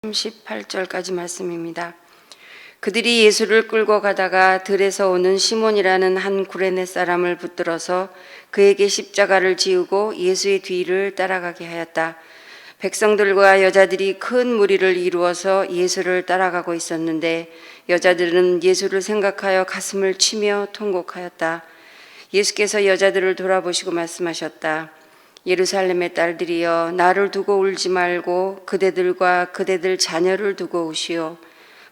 38절까지 말씀입니다. 그들이 예수를 끌고 가다가 들에서 오는 시몬이라는 한 구레네 사람을 붙들어서 그에게 십자가를 지우고 예수의 뒤를 따라가게 하였다. 백성들과 여자들이 큰 무리를 이루어서 예수를 따라가고 있었는데 여자들은 예수를 생각하여 가슴을 치며 통곡하였다. 예수께서 여자들을 돌아보시고 말씀하셨다. 예루살렘의 딸들이여, 나를 두고 울지 말고 그대들과 그대들 자녀를 두고 우시오.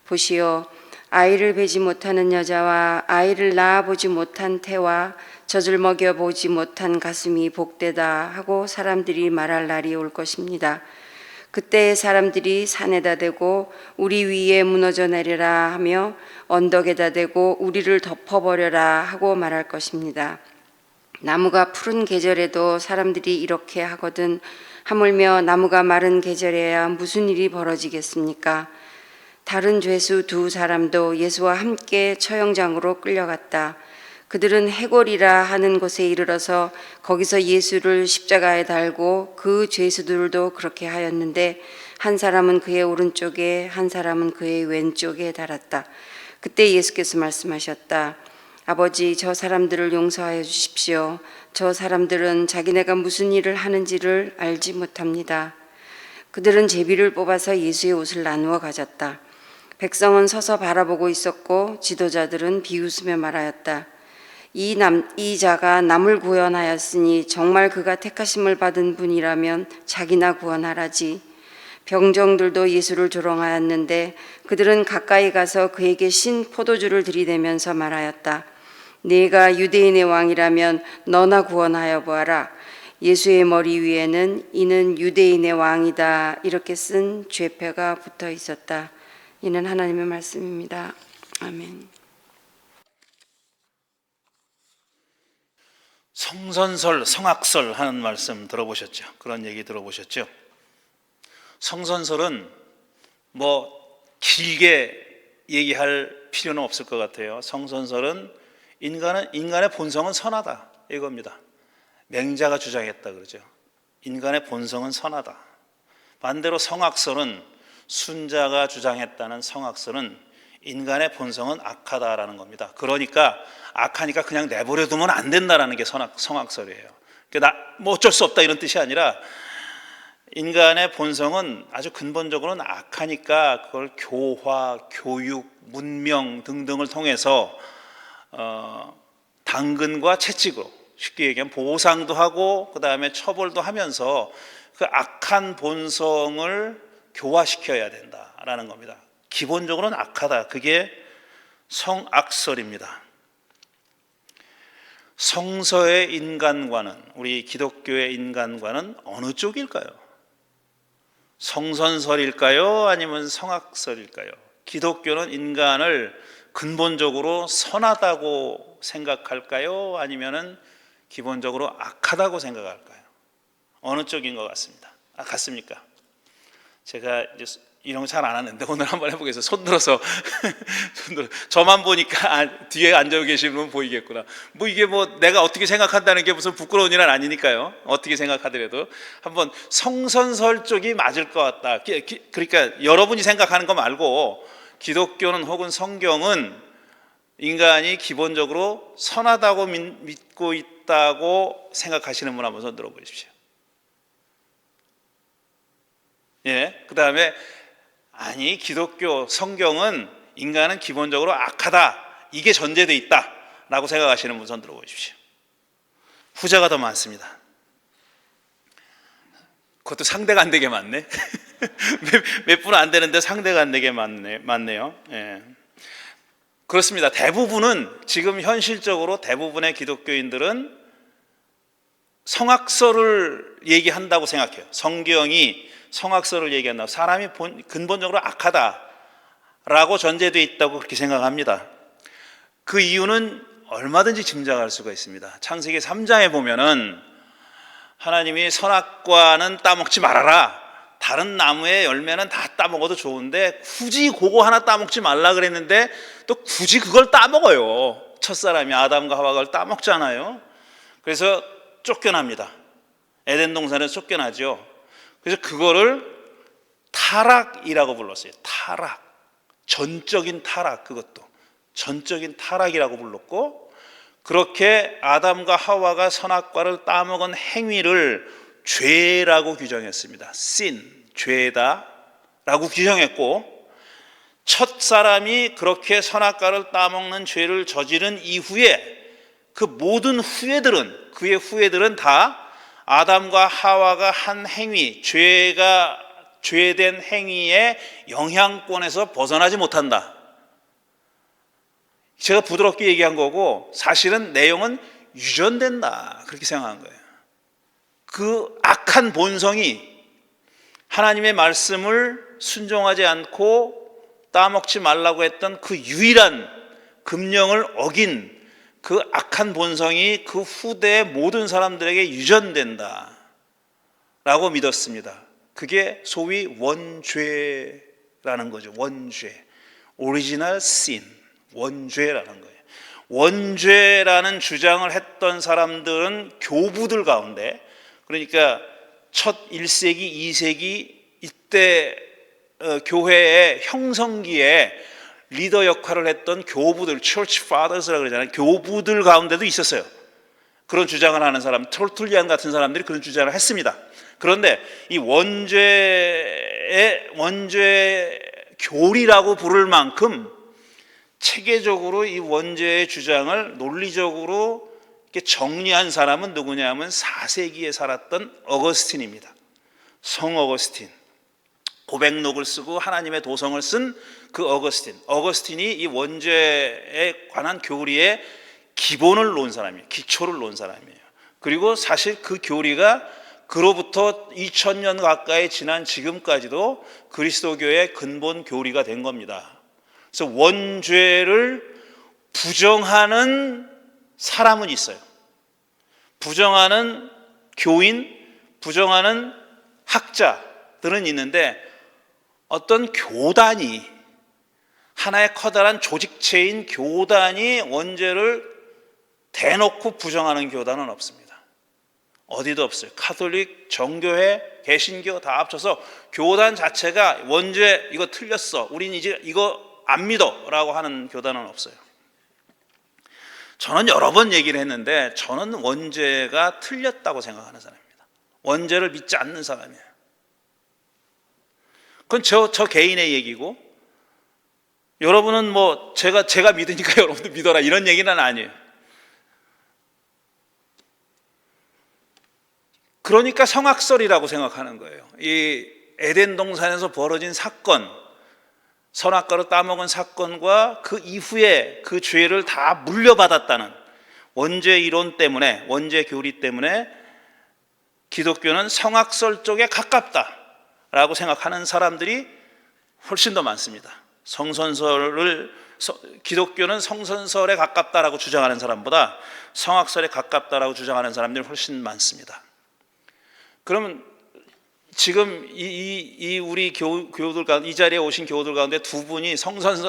보시오, 아이를 베지 못하는 여자와 아이를 낳아보지 못한 태와 젖을 먹여보지 못한 가슴이 복되다 하고 사람들이 말할 날이 올 것입니다. 그때 사람들이 산에다 대고 우리 위에 무너져 내려라 하며 언덕에다 대고 우리를 덮어버려라 하고 말할 것입니다. 나무가 푸른 계절에도 사람들이 이렇게 하거든 하물며 나무가 마른 계절에야 무슨 일이 벌어지겠습니까? 다른 죄수 두 사람도 예수와 함께 처형장으로 끌려갔다. 그들은 해골이라 하는 곳에 이르러서 거기서 예수를 십자가에 달고 그 죄수들도 그렇게 하였는데 한 사람은 그의 오른쪽에 한 사람은 그의 왼쪽에 달았다. 그때 예수께서 말씀하셨다. 아버지, 저 사람들을 용서하여 주십시오. 저 사람들은 자기네가 무슨 일을 하는지를 알지 못합니다. 그들은 제비를 뽑아서 예수의 옷을 나누어 가졌다. 백성은 서서 바라보고 있었고 지도자들은 비웃으며 말하였다. 이 자가 남을 구원하였으니 정말 그가 택하심을 받은 분이라면 자기나 구원하라지. 병정들도 예수를 조롱하였는데 그들은 가까이 가서 그에게 신 포도주를 들이대면서 말하였다. 네가 유대인의 왕이라면 너나 구원하여 보아라. 예수의 머리 위에는 이는 유대인의 왕이다 이렇게 쓴 죄표가 붙어 있었다. 이는 하나님의 말씀입니다. 아멘. 성선설, 성악설 하는 말씀 들어보셨죠? 그런 얘기 들어보셨죠? 성선설은 뭐 길게 얘기할 필요는 없을 것 같아요. 성선설은 인간의 본성은 선하다 이겁니다. 맹자가 주장했다 그러죠. 인간의 본성은 선하다. 반대로 성악설은 순자가 주장했다는 성악설은 인간의 본성은 악하다라는 겁니다. 그러니까 악하니까 그냥 내버려 두면 안 된다라는 게 성악설이에요. 그러니까 뭐 어쩔 수 없다 이런 뜻이 아니라 인간의 본성은 아주 근본적으로는 악하니까 그걸 교화, 교육, 문명 등등을 통해서 당근과 채찍으로 쉽게 얘기하면 보상도 하고 그 다음에 처벌도 하면서 그 악한 본성을 교화시켜야 된다라는 겁니다. 기본적으로는 악하다. 그게 성악설입니다. 성서의 인간과는, 우리 기독교의 인간과는 어느 쪽일까요? 성선설일까요? 아니면 성악설일까요? 기독교는 인간을 근본적으로 선하다고 생각할까요? 아니면은 기본적으로 악하다고 생각할까요? 어느 쪽인 것 같습니다. 같습니까? 제가 이제 이런 거 잘 안 하는데 오늘 한번 해보겠습니다. 손 들어서 저만 보니까 뒤에 앉아 계신 분 보이겠구나. 뭐 이게 뭐 내가 어떻게 생각한다는 게 무슨 부끄러운 일은 아니니까요. 어떻게 생각하더라도 한번 성선설 쪽이 맞을 것 같다. 그러니까 여러분이 생각하는 거 말고 기독교는 혹은 성경은 인간이 기본적으로 선하다고 믿고 있다고 생각하시는 분 한번 손 들어 보십시오. 예, 그 다음에 아니 기독교 성경은 인간은 기본적으로 악하다 이게 전제되어 있다 라고 생각하시는 분 손 들어 보십시오. 후자가 더 많습니다. 그것도 상대가 안 되게 많네. 몇 분 안 되는데 상대가 안 되게 많네요. 예. 그렇습니다. 대부분은 지금 현실적으로 대부분의 기독교인들은 성악설을 얘기한다고 생각해요. 성경이 성악설을 얘기한다고 사람이 근본적으로 악하다라고 전제되어 있다고 그렇게 생각합니다. 그 이유는 얼마든지 짐작할 수가 있습니다. 창세기 3장에 보면은 하나님이 선악과는 따먹지 말아라. 다른 나무의 열매는 다 따먹어도 좋은데 굳이 그거 하나 따먹지 말라 그랬는데 또 굳이 그걸 따먹어요. 첫사람이 아담과 하와가 그걸 따먹잖아요. 그래서 쫓겨납니다. 에덴 동산에서 쫓겨나죠. 그래서 그거를 다 타락이라고 불렀어요. 타락. 전적인 타락, 그것도 전적인 타락이라고 불렀고, 그렇게 아담과 하와가 선악과를 따먹은 행위를 죄라고 규정했습니다. sin, 죄다 라고 규정했고, 첫 사람이 그렇게 선악과를 따먹는 죄를 저지른 이후에 그 모든 후예들은, 그의 후예들은 다 아담과 하와가 한 행위, 죄된 행위의 영향권에서 벗어나지 못한다. 제가 부드럽게 얘기한 거고 사실은 내용은 유전된다, 그렇게 생각한 거예요. 그 악한 본성이 하나님의 말씀을 순종하지 않고 따먹지 말라고 했던 그 유일한 금령을 어긴 그 악한 본성이 그 후대의 모든 사람들에게 유전된다 라고 믿었습니다. 그게 소위 원죄라는 거죠. 원죄, 오리지널 신, 원죄라는 거예요. 원죄라는 주장을 했던 사람들은 교부들 가운데, 그러니까 첫 1세기, 2세기 이때 교회의 형성기에 리더 역할을 했던 교부들, Church Fathers라고 그러잖아요. 교부들 가운데도 있었어요. 그런 주장을 하는 사람, 터툴리안 같은 사람들이 그런 주장을 했습니다. 그런데 이 원죄 교리라고 부를 만큼 체계적으로 이 원죄의 주장을 논리적으로 이렇게 정리한 사람은 누구냐면 4세기에 살았던 어거스틴입니다. 성 어거스틴. 고백록을 쓰고 하나님의 도성을 쓴 그 어거스틴이 이 원죄에 관한 교리의 기본을 놓은 사람이에요. 기초를 놓은 사람이에요. 그리고 사실 그 교리가 그로부터 2000년 가까이 지난 지금까지도 그리스도교의 근본 교리가 된 겁니다. 그래서 원죄를 부정하는 사람은 있어요. 부정하는 교인, 부정하는 학자들은 있는데, 어떤 교단이, 하나의 커다란 조직체인 교단이 원죄를 대놓고 부정하는 교단은 없습니다. 어디도 없어요. 카톨릭, 정교회, 개신교 다 합쳐서 교단 자체가 원죄 이거 틀렸어, 우린 이제 이거 안 믿어 라고 하는 교단은 없어요. 저는 여러 번 얘기를 했는데 저는 원죄가 틀렸다고 생각하는 사람입니다. 원죄를 믿지 않는 사람이에요. 그건 저 개인의 얘기고, 여러분은 뭐 제가 믿으니까 여러분도 믿어라 이런 얘기는 아니에요. 그러니까 성악설이라고 생각하는 거예요. 이 에덴 동산에서 벌어진 사건, 선악과를 따먹은 사건과 그 이후에 그 죄를 다 물려받았다는 원죄 이론 때문에, 원죄 교리 때문에 기독교는 성악설 쪽에 가깝다라고 생각하는 사람들이 훨씬 더 많습니다. 기독교는 성선설에 가깝다라고 주장하는 사람보다 성악설에 가깝다라고 주장하는 사람들이 훨씬 많습니다. 그러면 지금 우리 교우들 가운데, 이 자리에 오신 교우들 가운데 두 분이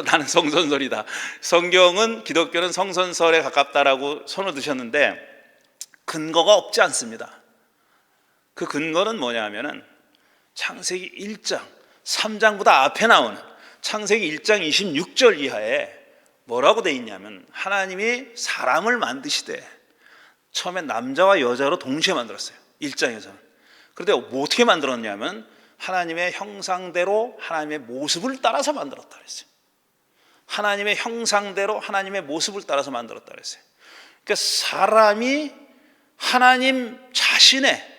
나는 성선설이다, 성경은 기독교는 성선설에 가깝다라고 손을 드셨는데 근거가 없지 않습니다. 그 근거는 뭐냐면은 창세기 1장 3장보다 앞에 나오는 창세기 1장 26절 이하에 뭐라고 돼 있냐면, 하나님이 사람을 만드시되 처음에 남자와 여자로 동시에 만들었어요. 1장에서는. 그런데 뭐 어떻게 만들었냐면 하나님의 형상대로 하나님의 모습을 따라서 만들었다 그랬어요. 하나님의 형상대로 하나님의 모습을 따라서 만들었다 그랬어요. 그러니까 사람이 하나님 자신의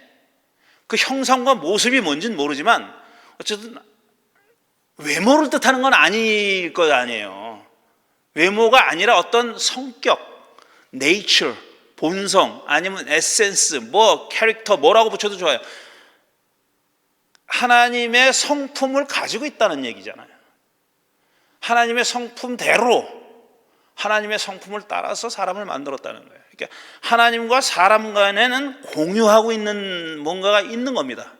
그 형상과 모습이 뭔지는 모르지만 어쨌든 외모를 뜻하는 건 아닐 것 아니에요. 외모가 아니라 어떤 성격, nature, 본성, 아니면 에센스, 캐릭터 뭐라고 붙여도 좋아요. 하나님의 성품을 가지고 있다는 얘기잖아요. 하나님의 성품대로, 하나님의 성품을 따라서 사람을 만들었다는 거예요. 그러니까 하나님과 사람 간에는 공유하고 있는 뭔가가 있는 겁니다.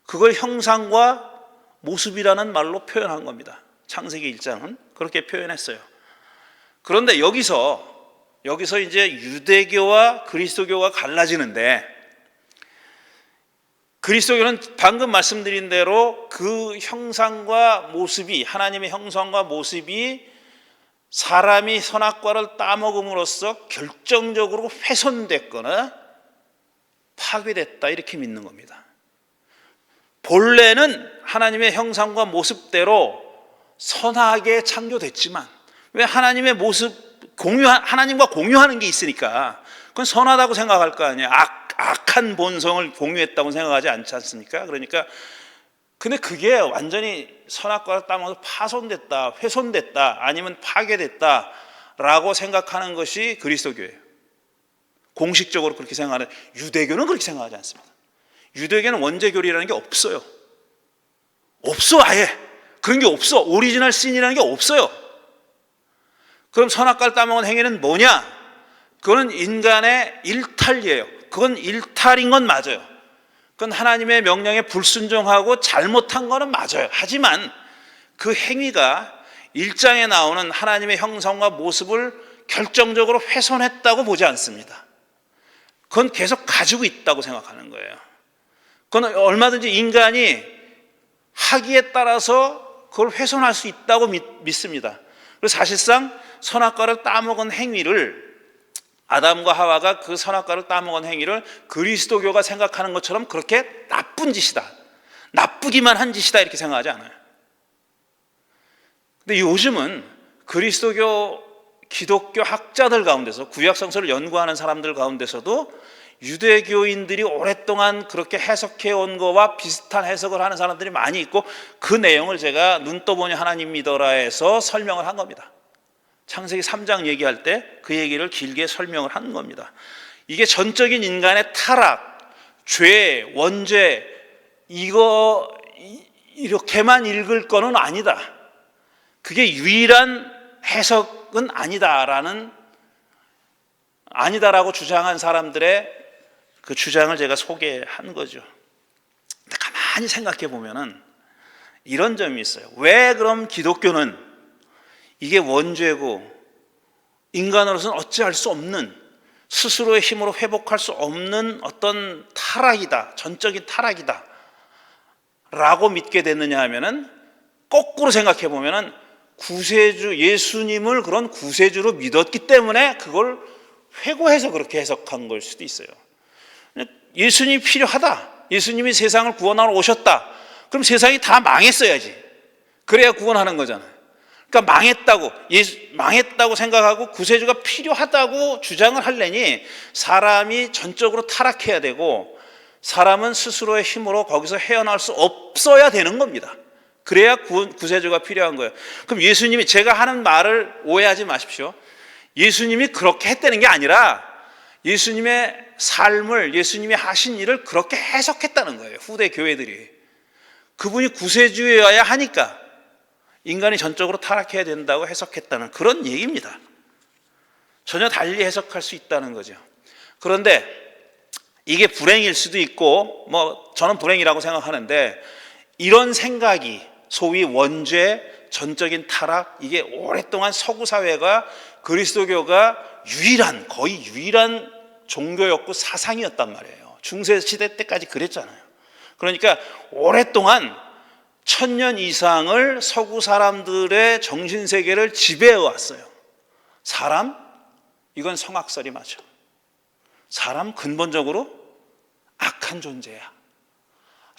그걸 형상과 모습이라는 말로 표현한 겁니다. 창세기 1장은 그렇게 표현했어요. 그런데 여기서 이제 유대교와 그리스도교가 갈라지는데, 그리스도교는 방금 말씀드린 대로 그 형상과 모습이, 하나님의 형상과 모습이 사람이 선악과를 따먹음으로써 결정적으로 훼손됐거나 파괴됐다, 이렇게 믿는 겁니다. 본래는 하나님의 형상과 모습대로 선하게 창조됐지만, 왜 하나님의 모습 하나님과 공유하는 게 있으니까 그건 선하다고 생각할 거 아니에요. 악한 본성을 공유했다고 생각하지 않지 않습니까? 그러니까 근데 그게 완전히 선악과를 따먹어서 파손됐다, 훼손됐다, 아니면 파괴됐다라고 생각하는 것이 그리스도교예요. 공식적으로 그렇게 생각하는, 유대교는 그렇게 생각하지 않습니다. 유대교는 원죄교리라는 게 없어요. 없어, 아예. 그런 게 없어. 오리지널 신이라는 게 없어요. 그럼 선악과를 따먹은 행위는 뭐냐? 그거는 인간의 일탈이에요. 그건 일탈인 건 맞아요. 그건 하나님의 명령에 불순종하고 잘못한 거는 맞아요. 하지만 그 행위가 1장에 나오는 하나님의 형상과 모습을 결정적으로 훼손했다고 보지 않습니다. 그건 계속 가지고 있다고 생각하는 거예요. 그건 얼마든지 인간이 하기에 따라서 그걸 훼손할 수 있다고 믿습니다. 그래서 사실상 선악과를 따먹은 행위를, 아담과 하와가 그 선악과를 따먹은 행위를 그리스도교가 생각하는 것처럼 그렇게 나쁜 짓이다, 나쁘기만 한 짓이다, 이렇게 생각하지 않아요. 근데 요즘은 그리스도교, 기독교 학자들 가운데서, 구약성서를 연구하는 사람들 가운데서도 유대교인들이 오랫동안 그렇게 해석해온 거와 비슷한 해석을 하는 사람들이 많이 있고, 그 내용을 제가 눈 떠보니 하나님 믿어라에서 설명을 한 겁니다. 창세기 3장 얘기할 때 그 얘기를 길게 설명을 한 겁니다. 이게 전적인 인간의 타락, 죄, 원죄, 이렇게만 읽을 거는 아니다, 그게 유일한 해석은 아니다라고 주장한 사람들의 그 주장을 제가 소개한 거죠. 근데 가만히 생각해 보면은 이런 점이 있어요. 왜 그럼 기독교는 이게 원죄고 인간으로서는 어찌할 수 없는, 스스로의 힘으로 회복할 수 없는 어떤 타락이다, 전적인 타락이다 라고 믿게 됐느냐 하면은, 거꾸로 생각해 보면은 구세주, 예수님을 그런 구세주로 믿었기 때문에 그걸 회고해서 그렇게 해석한 걸 수도 있어요. 예수님이 필요하다, 예수님이 세상을 구원하러 오셨다, 그럼 세상이 다 망했어야지, 그래야 구원하는 거잖아요. 그러니까 망했다고 생각하고 구세주가 필요하다고 주장을 하려니 사람이 전적으로 타락해야 되고, 사람은 스스로의 힘으로 거기서 헤어나올 수 없어야 되는 겁니다. 그래야 구세주가 필요한 거예요. 그럼 예수님이, 제가 하는 말을 오해하지 마십시오. 예수님이 그렇게 했다는 게 아니라 예수님의 삶을, 예수님이 하신 일을 그렇게 해석했다는 거예요. 후대 교회들이. 그분이 구세주여야 하니까 인간이 전적으로 타락해야 된다고 해석했다는 그런 얘기입니다. 전혀 달리 해석할 수 있다는 거죠. 그런데 이게 불행일 수도 있고, 저는 불행이라고 생각하는데, 이런 생각이, 소위 원죄, 전적인 타락, 이게 오랫동안 서구 사회가, 그리스도교가 거의 유일한 종교였고 사상이었단 말이에요. 중세시대 때까지 그랬잖아요. 그러니까 오랫동안 1000년 이상을 서구 사람들의 정신세계를 지배해 왔어요. 사람? 이건 성악설이 맞아. 사람 근본적으로 악한 존재야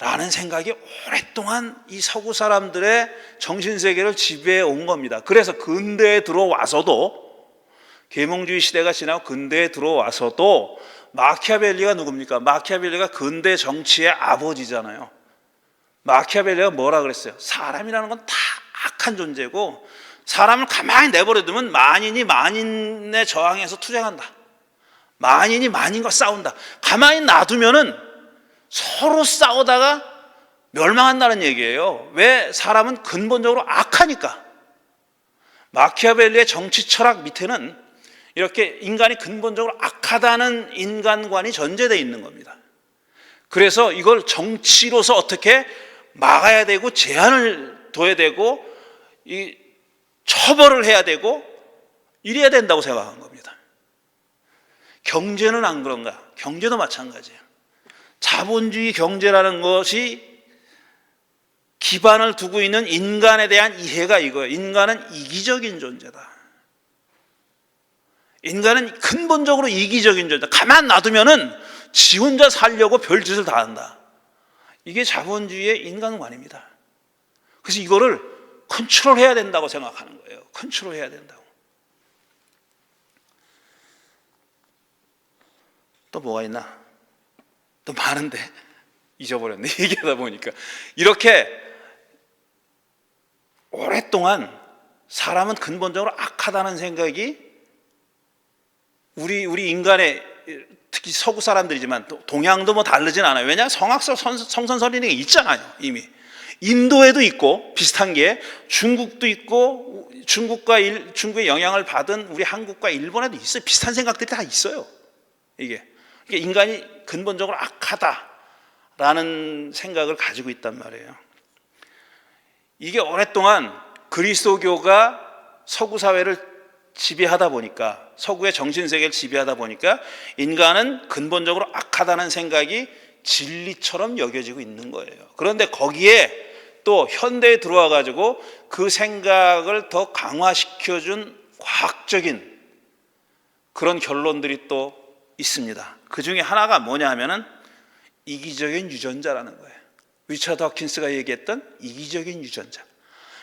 라는 생각이 오랫동안 이 서구 사람들의 정신세계를 지배해 온 겁니다. 그래서 근대에 들어와서도, 계몽주의 시대가 지나고 근대에 들어와서도 마키아벨리가 누굽니까? 마키아벨리가 근대 정치의 아버지잖아요. 마키아벨리가 뭐라 그랬어요? 사람이라는 건 다 악한 존재고, 사람을 가만히 내버려두면 만인이 만인에 저항해서 투쟁한다, 만인이 만인과 싸운다. 가만히 놔두면은 서로 싸우다가 멸망한다는 얘기예요. 왜? 사람은 근본적으로 악하니까. 마키아벨리의 정치 철학 밑에는 이렇게 인간이 근본적으로 악하다는 인간관이 전제되어 있는 겁니다. 그래서 이걸 정치로서 어떻게 막아야 되고, 제한을 둬야 되고, 처벌을 해야 되고, 이래야 된다고 생각한 겁니다. 경제는 안 그런가? 경제도 마찬가지예요. 자본주의 경제라는 것이 기반을 두고 있는 인간에 대한 이해가 이거예요. 인간은 이기적인 존재다. 인간은 근본적으로 이기적인 존재다. 가만 놔두면은 지 혼자 살려고 별짓을 다 한다. 이게 자본주의의 인간관입니다. 그래서 이거를 컨트롤해야 된다고 생각하는 거예요. 컨트롤해야 된다고. 또 뭐가 있나? 또 많은데 잊어버렸네. 얘기하다 보니까. 이렇게 오랫동안 사람은 근본적으로 악하다는 생각이 우리 인간의, 특히 서구 사람들이지만 또 동양도 뭐 다르진 않아요. 왜냐? 성악설 성선설이라는 게 있잖아요. 이미 인도에도 있고 비슷한 게 중국도 있고 중국의 영향을 받은 우리 한국과 일본에도 있어요. 비슷한 생각들이 다 있어요. 이게 인간이 근본적으로 악하다라는 생각을 가지고 있단 말이에요. 이게 오랫동안 그리스도교가 서구 사회를 지배하다 보니까, 서구의 정신세계를 지배하다 보니까 인간은 근본적으로 악하다는 생각이 진리처럼 여겨지고 있는 거예요. 그런데 거기에 또 현대에 들어와 가지고 그 생각을 더 강화시켜준 과학적인 그런 결론들이 또 있습니다. 그 중에 하나가 뭐냐 하면은 이기적인 유전자라는 거예요. 리처드 허킨스가 얘기했던 이기적인 유전자.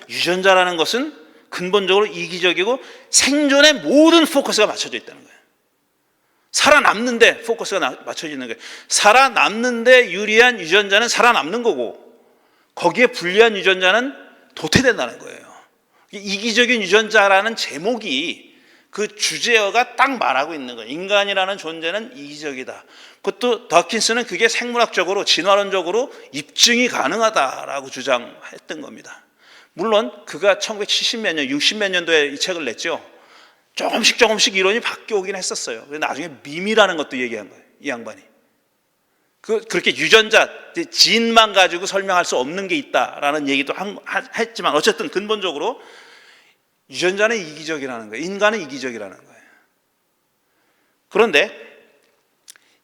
유전자라는 것은 근본적으로 이기적이고 생존에 모든 포커스가 맞춰져 있다는 거예요. 살아남는데 포커스가 맞춰져 있는 거예요. 살아남는데 유리한 유전자는 살아남는 거고, 거기에 불리한 유전자는 도태된다는 거예요. 이기적인 유전자라는 제목이 그 주제어가 딱 말하고 있는 거예요. 인간이라는 존재는 이기적이다. 그것도 더킨스는 그게 생물학적으로 진화론적으로 입증이 가능하다라고 주장했던 겁니다. 물론 그가 1970몇 년, 60몇 년도에 이 책을 냈죠. 조금씩 이론이 바뀌어오긴 했었어요. 나중에 밈이라는 것도 얘기한 거예요. 이 양반이. 그렇게 유전자, 진만 가지고 설명할 수 없는 게 있다라는 얘기도 했지만 어쨌든 근본적으로 유전자는 이기적이라는 거예요. 인간은 이기적이라는 거예요. 그런데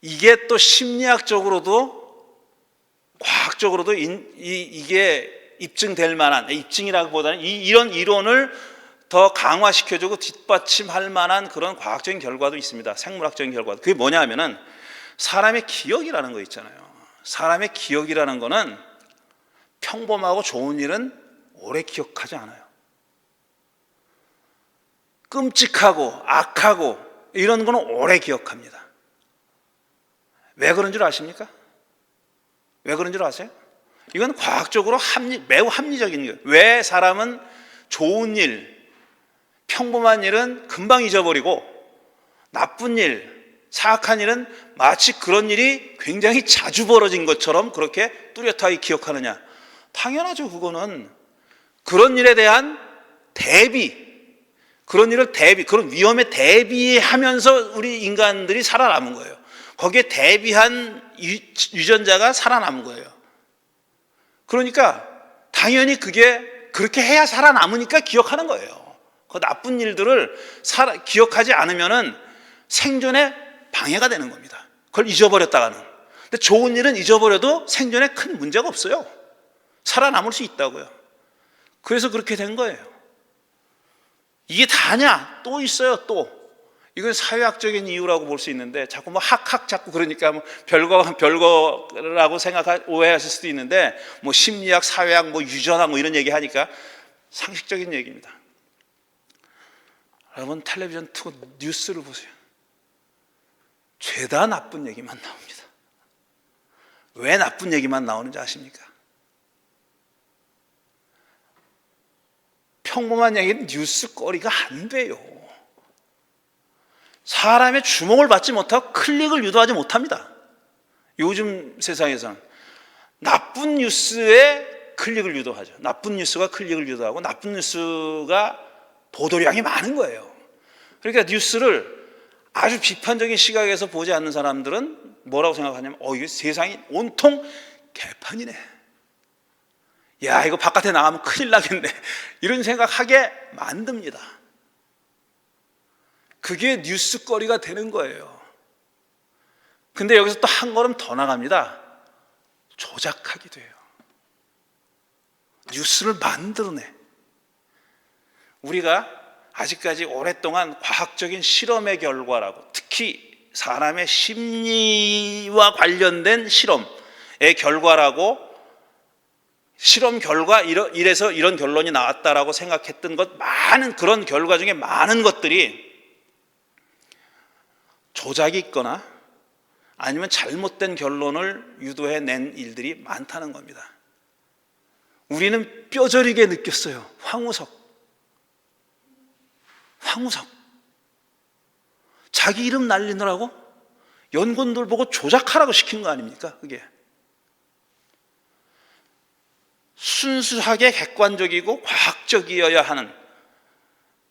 이게 또 심리학적으로도 과학적으로도 이게 입증될 만한, 입증이라기보다는 이런 이론을 더 강화시켜주고 뒷받침할 만한 그런 과학적인 결과도 있습니다. 생물학적인 결과도. 그게 뭐냐 하면은 사람의 기억이라는 거 있잖아요. 사람의 기억이라는 거는 평범하고 좋은 일은 오래 기억하지 않아요. 끔찍하고 악하고 이런 거는 오래 기억합니다. 왜 그런 줄 아십니까? 왜 그런 줄 아세요? 이건 과학적으로 매우 합리적인 거예요. 왜 사람은 좋은 일, 평범한 일은 금방 잊어버리고 나쁜 일, 사악한 일은 마치 그런 일이 굉장히 자주 벌어진 것처럼 그렇게 뚜렷하게 기억하느냐? 당연하죠. 그거는 그런 일에 대한 대비, 그런 위험에 대비하면서 우리 인간들이 살아남은 거예요. 거기에 대비한 유전자가 살아남은 거예요. 그러니까 당연히 그게 그렇게 해야 살아남으니까 기억하는 거예요. 그 나쁜 일들을 기억하지 않으면은 생존에 방해가 되는 겁니다. 그걸 잊어버렸다가는. 근데 좋은 일은 잊어버려도 생존에 큰 문제가 없어요. 살아남을 수 있다고요. 그래서 그렇게 된 거예요. 이게 다냐? 또 있어요, 또. 이건 사회학적인 이유라고 볼 수 있는데, 자꾸 뭐 자꾸 그러니까 뭐 별거라고 오해하실 수도 있는데, 뭐 심리학, 사회학, 뭐 유전학 뭐 이런 얘기 하니까 상식적인 얘기입니다. 여러분 텔레비전 틀고 뉴스를 보세요. 죄다 나쁜 얘기만 나옵니다. 왜 나쁜 얘기만 나오는지 아십니까? 평범한 얘기는 뉴스거리가 안 돼요. 사람의 주목을 받지 못하고 클릭을 유도하지 못합니다. 요즘 세상에서는 나쁜 뉴스에 클릭을 유도하죠. 나쁜 뉴스가 클릭을 유도하고 나쁜 뉴스가 보도량이 많은 거예요. 그러니까 뉴스를 아주 비판적인 시각에서 보지 않는 사람들은 뭐라고 생각하냐면 이게 세상이 온통 개판이네. 야, 이거 바깥에 나가면 큰일 나겠네. 이런 생각하게 만듭니다. 그게 뉴스거리가 되는 거예요. 근데 여기서 또 한 걸음 더 나갑니다. 조작하기도 해요. 뉴스를 만들어내. 우리가 아직까지 오랫동안 과학적인 실험의 결과라고, 특히 사람의 심리와 관련된 실험의 결과라고, 실험 결과 이래서 이런 결론이 나왔다라고 생각했던 것, 많은 그런 결과 중에 많은 것들이 조작이 있거나 아니면 잘못된 결론을 유도해낸 일들이 많다는 겁니다. 우리는 뼈저리게 느꼈어요. 황우석. 자기 이름 날리느라고 연구원들 보고 조작하라고 시킨 거 아닙니까? 그게 순수하게 객관적이고 과학적이어야 하는,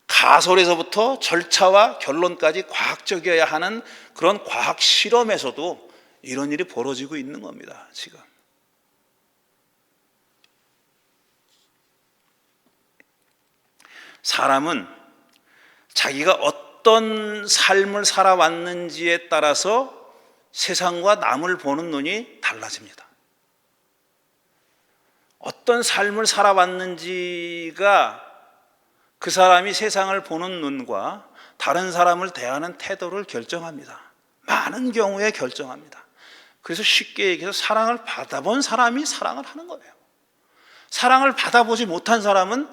가설에서부터 절차와 결론까지 과학적이어야 하는 그런 과학 실험에서도 이런 일이 벌어지고 있는 겁니다. 지금 사람은 자기가 어떤 삶을 살아왔는지에 따라서 세상과 남을 보는 눈이 달라집니다. 어떤 삶을 살아왔는지가 그 사람이 세상을 보는 눈과 다른 사람을 대하는 태도를 결정합니다. 많은 경우에 결정합니다. 그래서 쉽게 얘기해서 사랑을 받아본 사람이 사랑을 하는 거예요. 사랑을 받아보지 못한 사람은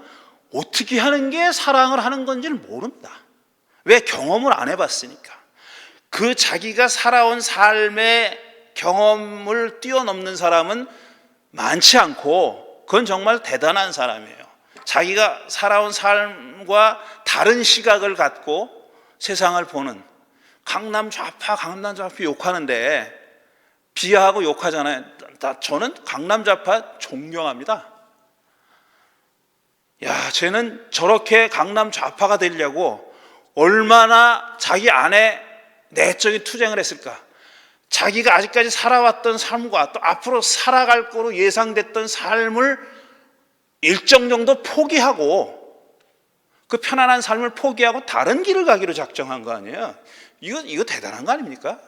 어떻게 하는 게 사랑을 하는 건지를 모릅니다. 왜? 경험을 안 해봤으니까. 그 자기가 살아온 삶의 경험을 뛰어넘는 사람은 많지 않고, 그건 정말 대단한 사람이에요. 자기가 살아온 삶과 다른 시각을 갖고 세상을 보는, 강남 좌파 욕하는데 비하하고 욕하잖아요. 저는 강남 좌파 존경합니다. 야, 쟤는 저렇게 강남 좌파가 되려고 얼마나 자기 안에 내적인 투쟁을 했을까. 자기가 아직까지 살아왔던 삶과 또 앞으로 살아갈 거로 예상됐던 삶을 일정 정도 포기하고, 그 편안한 삶을 포기하고 다른 길을 가기로 작정한 거 아니에요. 이거 대단한 거 아닙니까?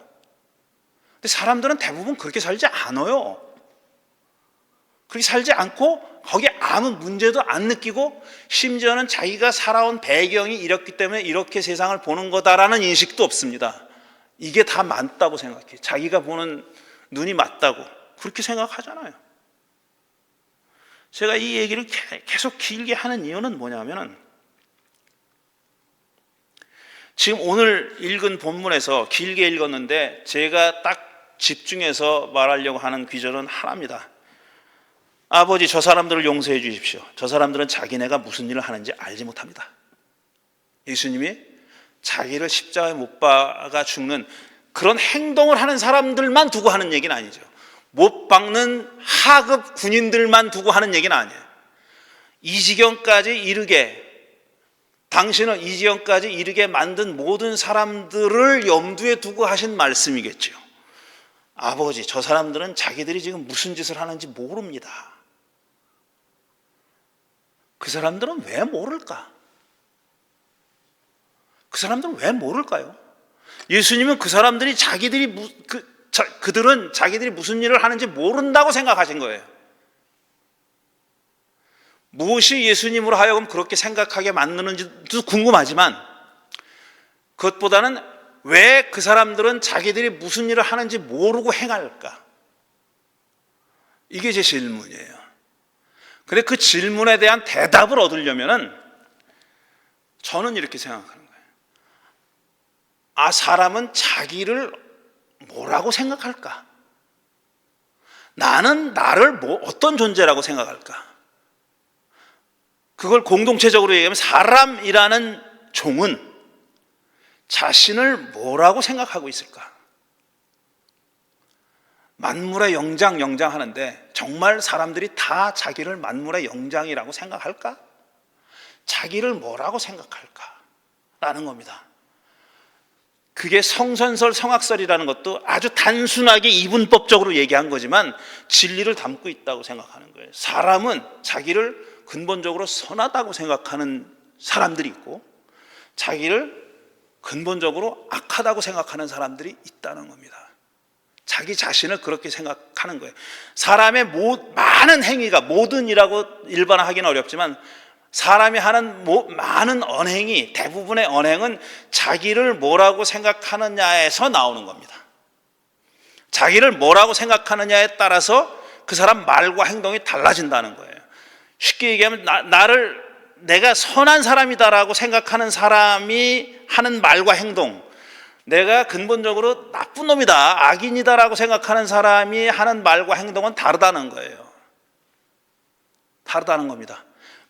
근데 사람들은 대부분 그렇게 살지 않아요. 그렇게 살지 않고 거기에 아무 문제도 안 느끼고, 심지어는 자기가 살아온 배경이 이렇기 때문에 이렇게 세상을 보는 거다라는 인식도 없습니다. 이게 다 맞다고 생각해. 자기가 보는 눈이 맞다고 그렇게 생각하잖아요. 제가 이 얘기를 계속 길게 하는 이유는 뭐냐면은, 지금 오늘 읽은 본문에서 길게 읽었는데 제가 딱 집중해서 말하려고 하는 귀절은 하나입니다. 아버지, 저 사람들을 용서해 주십시오. 저 사람들은 자기네가 무슨 일을 하는지 알지 못합니다. 예수님이 자기를 십자가에 못 박아 죽는 그런 행동을 하는 사람들만 두고 하는 얘기는 아니죠. 못 박는 하급 군인들만 두고 하는 얘기는 아니에요. 이 지경까지 이르게, 당신은 이 지경까지 이르게 만든 모든 사람들을 염두에 두고 하신 말씀이겠죠. 아버지, 저 사람들은 자기들이 지금 무슨 짓을 하는지 모릅니다. 그 사람들은 왜 모를까? 그 사람들은 왜 모를까요? 예수님은 그 사람들이 그들은 자기들이 무슨 일을 하는지 모른다고 생각하신 거예요. 무엇이 예수님으로 하여금 그렇게 생각하게 만드는지도 궁금하지만, 그것보다는 왜 그 사람들은 자기들이 무슨 일을 하는지 모르고 행할까? 이게 제 질문이에요. 근데 그 질문에 대한 대답을 얻으려면은 저는 이렇게 생각하는 거예요. 사람은 자기를 뭐라고 생각할까? 나는 나를 어떤 존재라고 생각할까? 그걸 공동체적으로 얘기하면 사람이라는 종은 자신을 뭐라고 생각하고 있을까? 만물의 영장 하는데 정말 사람들이 다 자기를 만물의 영장이라고 생각할까? 자기를 뭐라고 생각할까? 라는 겁니다. 그게 성선설, 성악설이라는 것도 아주 단순하게 이분법적으로 얘기한 거지만 진리를 담고 있다고 생각하는 거예요. 사람은 자기를 근본적으로 선하다고 생각하는 사람들이 있고, 자기를 근본적으로 악하다고 생각하는 사람들이 있다는 겁니다. 자기 자신을 그렇게 생각하는 거예요. 사람의 많은 행위가, 모든 이라고 일반화하기는 어렵지만 사람이 하는 많은 언행이, 대부분의 언행은 자기를 뭐라고 생각하느냐에서 나오는 겁니다. 자기를 뭐라고 생각하느냐에 따라서 그 사람 말과 행동이 달라진다는 거예요. 쉽게 얘기하면 내가 선한 사람이다라고 생각하는 사람이 하는 말과 행동, 내가 근본적으로 나쁜 놈이다, 악인이다라고 생각하는 사람이 하는 말과 행동은 다르다는 거예요. 다르다는 겁니다.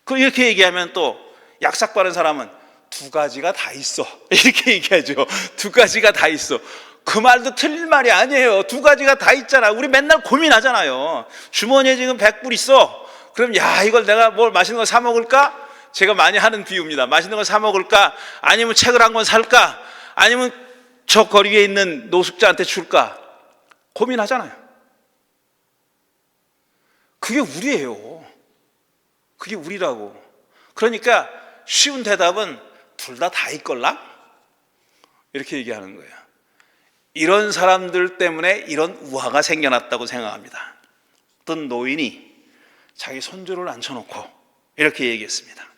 이렇게 얘기하면 또 약삭 바른 사람은 두 가지가 다 있어, 이렇게 얘기하죠. 두 가지가 다 있어. 그 말도 틀린 말이 아니에요. 두 가지가 다 있잖아. 우리 맨날 고민하잖아요. 주머니에 지금 100불 있어. 그럼 이걸 내가 뭘 맛있는 거 사 먹을까? 제가 많이 하는 비유입니다. 맛있는 거 사 먹을까? 아니면 책을 한 권 살까? 아니면 저 거리에 있는 노숙자한테 줄까? 고민하잖아요. 그게 우리예요. 그게 우리라고. 그러니까 쉬운 대답은 둘 다 있걸라? 이렇게 얘기하는 거예요. 이런 사람들 때문에 이런 우화가 생겨났다고 생각합니다. 어떤 노인이 자기 손주를 앉혀놓고 이렇게 얘기했습니다.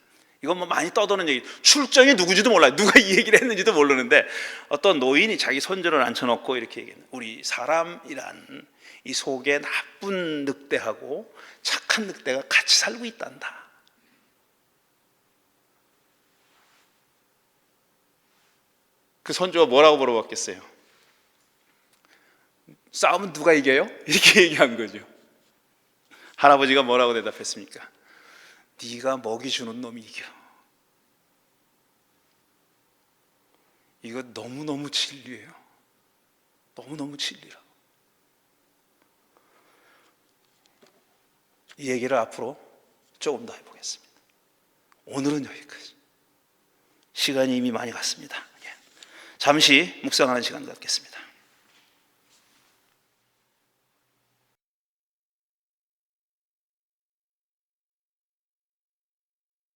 이건 뭐 많이 떠도는 얘기, 출정이 누구지도 몰라요. 누가 이 얘기를 했는지도 모르는데 어떤 노인이 자기 손주를 앉혀놓고 이렇게 얘기했는데, 우리 사람이란 이 속에 나쁜 늑대하고 착한 늑대가 같이 살고 있단다. 그 손주가 뭐라고 물어봤겠어요? 싸우면 누가 이겨요? 이렇게 얘기한 거죠. 할아버지가 뭐라고 대답했습니까? 네가 먹이 주는 놈이 이겨. 이거 너무너무 진리예요. 너무너무 진리라. 이 얘기를 앞으로 조금 더 해보겠습니다. 오늘은 여기까지. 시간이 이미 많이 갔습니다. 잠시 묵상하는 시간 갖겠습니다.